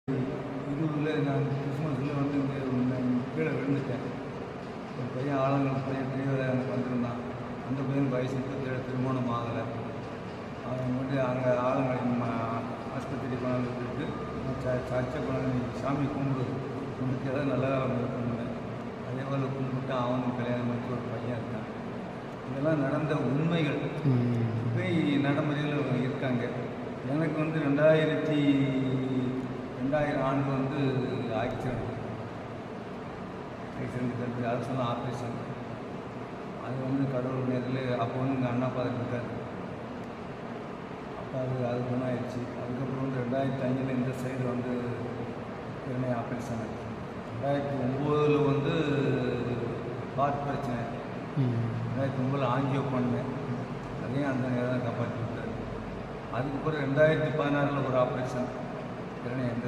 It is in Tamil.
20 நான் கிறிஸ்மஸில் வந்து இங்கே கீழே விழுந்துட்டேன். ஒரு பையன் ஆளுங்கள் பையன் பெரியவராக எனக்கு வந்திருந்தான். அந்த பையனுக்கு வயசு 37, திருமணம் ஆகலை. அவன் வந்து அங்கே ஆளுங்களை ஆஸ்பத்திரி கொண்டாந்து விட்டுட்டு சர்ச்சை கொண்டாந்து சாமி கும்பிட்டு ஏதாவது நல்லா இருக்கணும்னு அதே போல் கும்பிட்டு அவனுக்கு கல்யாணம் வச்சு ஒரு பையன் இருக்கான். இதெல்லாம் நடந்த உண்மைகள் இப்போ நடைமுறையில் இருக்காங்க. எனக்கு வந்து 2000 ஆண்டு வந்து ஆக்சிடென்ட் கருத்து அரசு ஆப்ரேஷன். அது வந்து கடவுள் நேரத்தில் அப்போ வந்து எங்கள் அண்ணா பார்த்துட்டு இருக்காரு. அப்போ அது குணமாயிடுச்சு. அதுக்கப்புறம் வந்து 2005 இந்த சைடு வந்து கிரணை ஆப்ரேஷன் ஆச்சு. 2009 வந்து ஹார்ட் பிரச்சனை. 2009 ஆஞ்சியோ பண்ணேன். அதையும் அந்த நேரம் தான் காப்பாற்றி விட்டார். அதுக்கப்புறம் 2016 ஒரு ஆப்ரேஷன் கிரணை எந்த